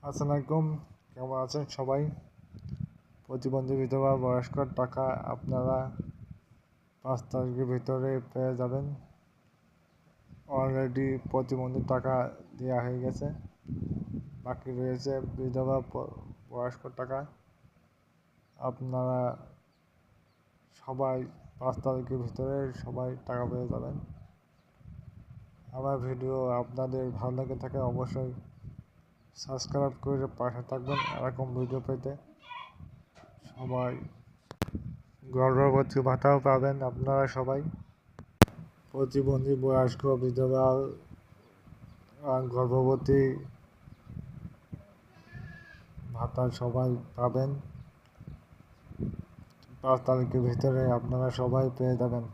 আসসালামু আলাইকুম, কেমন আছেন সবাই? প্রতিবন্ধী বিধবা বয়স্কর টাকা আপনারা 5 তারিখের ভিতরে পেয়ে যাবেন। অলরেডি প্রতিবন্ধী টাকা দেওয়া হয়ে গেছে, বাকি রয়েছে বিধবা বয়স্ক টাকা। আপনারা সবাই 5 তারিখের ভিতরে সবাই টাকা পেয়ে যাবেন। আমার ভিডিও আপনাদের ভালো লেগে থাকে অবশ্যই সাবস্ক্রাইব করে পাশে থাকবেন এরকম ভিডিও পেতে। সবাই গর্ভবতী ভাতাও পাবেন আপনারা সবাই। প্রতিবন্ধী বয়স্ক বিধবা গর্ভবতী ভাতা সবাই পাবেন। 5 তারিখের ভিতরে আপনারা সবাই পেয়ে যাবেন।